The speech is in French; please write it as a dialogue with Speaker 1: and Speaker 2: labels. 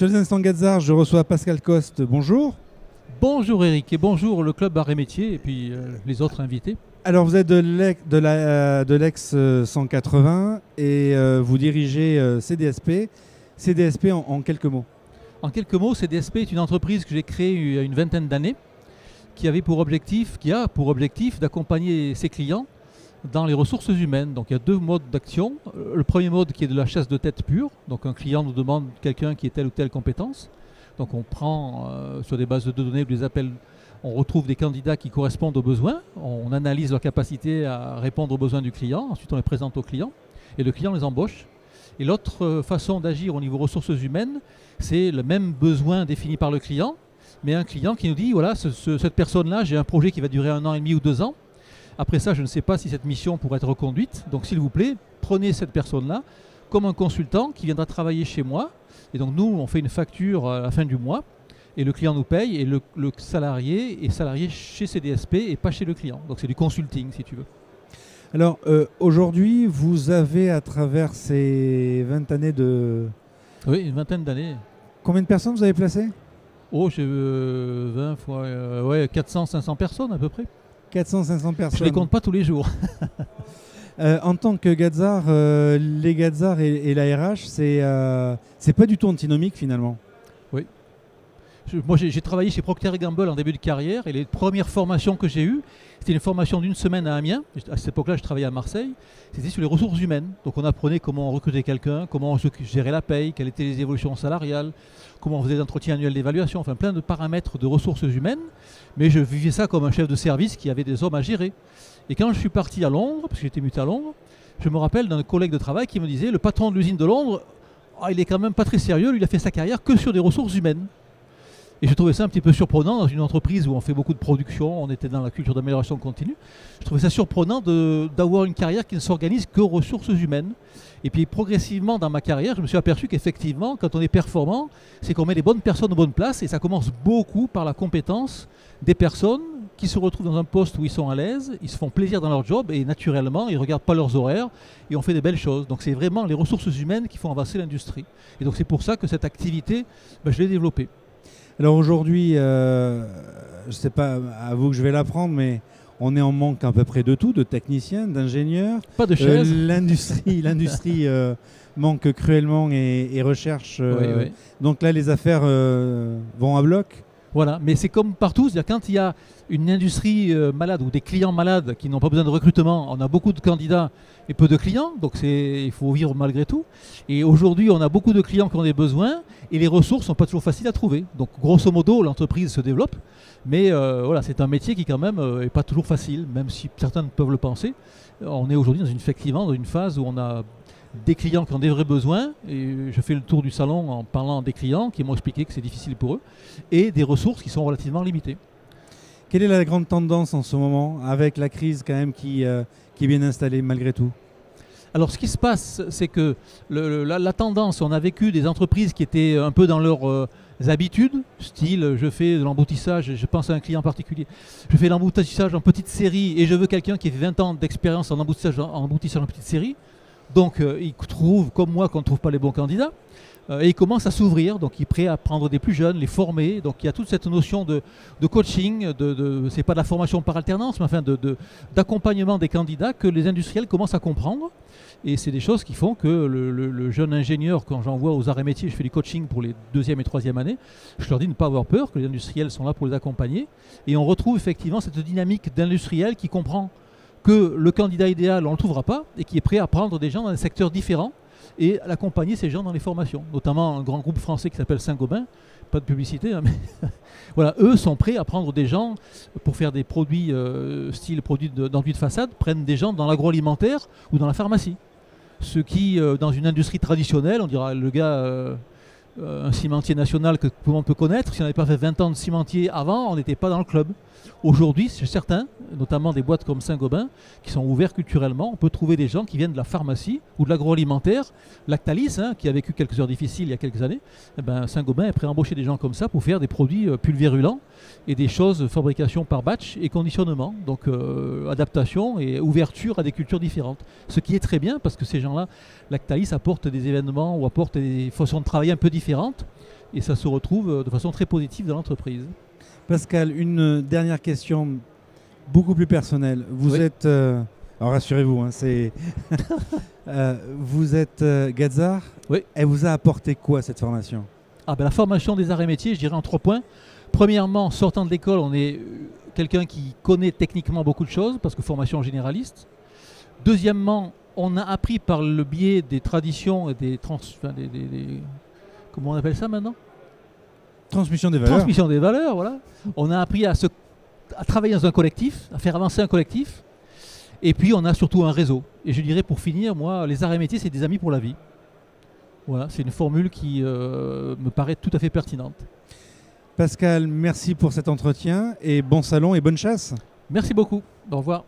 Speaker 1: Sur les instants Gadzar, je reçois Pascal Coste. Bonjour.
Speaker 2: Bonjour Eric et bonjour le club Art et Métiers et puis les autres invités.
Speaker 1: Alors vous êtes de l'ex 180 et vous dirigez CDSP. CDSP en quelques mots.
Speaker 2: En quelques mots, CDSP est une entreprise que j'ai créée il y a une vingtaine d'années qui a pour objectif d'accompagner ses clients dans les ressources humaines. Donc il y a deux modes d'action. Le premier mode qui est de la chasse de tête pure. Donc un client nous demande quelqu'un qui ait telle ou telle compétence. Donc on prend sur des bases de données ou des appels, on retrouve des candidats qui correspondent aux besoins. On analyse leur capacité à répondre aux besoins du client. Ensuite on les présente au client et le client les embauche. Et l'autre façon d'agir au niveau ressources humaines, c'est le même besoin défini par le client, mais un client qui nous dit, voilà, cette personne-là, j'ai un projet qui va durer 1 an et demi ou 2 ans. Après ça, je ne sais pas si cette mission pourrait être reconduite. Donc s'il vous plaît, prenez cette personne-là comme un consultant qui viendra travailler chez moi. Et donc nous, on fait une facture à la fin du mois et le client nous paye et le salarié est salarié chez CDSP et pas chez le client. Donc c'est du consulting si tu veux.
Speaker 1: Alors aujourd'hui, vous avez à travers ces 20 années de...
Speaker 2: Oui, une vingtaine d'années.
Speaker 1: Combien de personnes vous avez placées ?
Speaker 2: Oh, j'ai 20 fois 400-500 personnes à peu près.
Speaker 1: 400-500 personnes.
Speaker 2: Je ne les compte pas tous les jours.
Speaker 1: En tant que Gadzar, les Gadzar et la RH, c'est pas du tout antinomique finalement.
Speaker 2: Oui. Moi, j'ai travaillé chez Procter & Gamble en début de carrière et les premières formations que j'ai eues, c'était une formation d'une semaine à Amiens. À cette époque-là, je travaillais à Marseille. C'était sur les ressources humaines. Donc on apprenait comment recruter quelqu'un, comment gérer la paye, quelles étaient les évolutions salariales, comment on faisait des entretiens annuels d'évaluation, enfin plein de paramètres de ressources humaines. Mais je vivais ça comme un chef de service qui avait des hommes à gérer. Et quand je suis parti à Londres, parce que j'étais muté à Londres, je me rappelle d'un collègue de travail qui me disait, le patron de l'usine de Londres, il est quand même pas très sérieux, lui, il a fait sa carrière que sur des ressources humaines. Et je trouvais ça un petit peu surprenant dans une entreprise où on fait beaucoup de production, on était dans la culture d'amélioration continue. Je trouvais ça surprenant d'avoir une carrière qui ne s'organise que ressources humaines. Et puis progressivement dans ma carrière, je me suis aperçu qu'effectivement, quand on est performant, c'est qu'on met les bonnes personnes aux bonnes places et ça commence beaucoup par la compétence des personnes qui se retrouvent dans un poste où ils sont à l'aise, ils se font plaisir dans leur job et naturellement, ils ne regardent pas leurs horaires et on fait des belles choses. Donc c'est vraiment les ressources humaines qui font avancer l'industrie. Et donc c'est pour ça que cette activité, je l'ai développée.
Speaker 1: Alors aujourd'hui, je ne sais pas à vous que je vais l'apprendre, mais on est en manque à peu près de tout, de techniciens, d'ingénieurs.
Speaker 2: Pas de chaises.
Speaker 1: L'industrie manque cruellement et recherche.
Speaker 2: Oui.
Speaker 1: Donc là, les affaires vont à bloc.
Speaker 2: Voilà, mais c'est comme partout, c'est-à-dire quand il y a une industrie malade ou des clients malades qui n'ont pas besoin de recrutement, on a beaucoup de candidats et peu de clients, donc il faut vivre malgré tout. Et aujourd'hui, on a beaucoup de clients qui ont des besoins et les ressources ne sont pas toujours faciles à trouver. Donc grosso modo, l'entreprise se développe, mais voilà, c'est un métier qui quand même n'est pas toujours facile, même si certains peuvent le penser. On est aujourd'hui effectivement dans une phase où on a des clients qui ont des vrais besoins, et je fais le tour du salon en parlant des clients qui m'ont expliqué que c'est difficile pour eux, et des ressources qui sont relativement limitées.
Speaker 1: Quelle est la grande tendance en ce moment, avec la crise quand même qui est bien installée malgré tout ?
Speaker 2: Alors ce qui se passe, c'est que la tendance, on a vécu des entreprises qui étaient un peu dans leurs habitudes, style je fais de l'emboutissage, je pense à un client particulier, je fais l'emboutissage en petite série et je veux quelqu'un qui ait 20 ans d'expérience en emboutissage en petite série. Donc ils trouvent, comme moi, qu'on ne trouve pas les bons candidats et ils commencent à s'ouvrir, donc ils sont prêts à prendre des plus jeunes, les former. Donc il y a toute cette notion de coaching, c'est pas de la formation par alternance, mais enfin d'accompagnement des candidats que les industriels commencent à comprendre. Et c'est des choses qui font que le jeune ingénieur, quand j'envoie aux arts et métiers, je fais du coaching pour les 2e et 3e années, je leur dis de ne pas avoir peur, que les industriels sont là pour les accompagner. Et on retrouve effectivement cette dynamique d'industriel qui comprend que le candidat idéal, on ne le trouvera pas, et qui est prêt à prendre des gens dans des secteurs différents et à accompagner ces gens dans les formations. Notamment un grand groupe français qui s'appelle Saint-Gobain, pas de publicité, hein, mais voilà, eux sont prêts à prendre des gens pour faire des produits, style produits d'enduit de façade, prennent des gens dans l'agroalimentaire ou dans la pharmacie. Ce qui, dans une industrie traditionnelle, on dira le gars... un cimentier national que tout le monde peut connaître, si on n'avait pas fait 20 ans de cimentier avant, on n'était pas dans le club. Aujourd'hui, c'est certain, notamment des boîtes comme Saint-Gobain, qui sont ouvertes culturellement, on peut trouver des gens qui viennent de la pharmacie ou de l'agroalimentaire. Lactalis, qui a vécu quelques heures difficiles il y a quelques années, Saint-Gobain est prêt à embaucher des gens comme ça pour faire des produits pulvérulents et des choses, fabrication par batch et conditionnement. Donc adaptation et ouverture à des cultures différentes. Ce qui est très bien parce que ces gens-là, Lactalis apporte des événements ou apporte des façons de travailler un peu différentes différentes et ça se retrouve de façon très positive dans l'entreprise.
Speaker 1: Pascal, une dernière question beaucoup plus personnelle. Vous
Speaker 2: Oui.
Speaker 1: êtes... alors rassurez-vous, hein, vous êtes Gadzar.
Speaker 2: Oui.
Speaker 1: Elle vous a apporté quoi cette formation?
Speaker 2: La formation des arts et métiers, je dirais en 3 points. Premièrement, sortant de l'école, on est quelqu'un qui connaît techniquement beaucoup de choses, parce que formation généraliste. Deuxièmement, on a appris par le biais des traditions et comment on appelle ça maintenant?
Speaker 1: Transmission des valeurs.
Speaker 2: Transmission des valeurs, voilà. On a appris à travailler dans un collectif, à faire avancer un collectif. Et puis, on a surtout un réseau. Et je dirais, pour finir, moi, les arts et métiers, c'est des amis pour la vie. Voilà, c'est une formule qui me paraît tout à fait pertinente.
Speaker 1: Pascal, merci pour cet entretien et bon salon et bonne chasse.
Speaker 2: Merci beaucoup. Au revoir.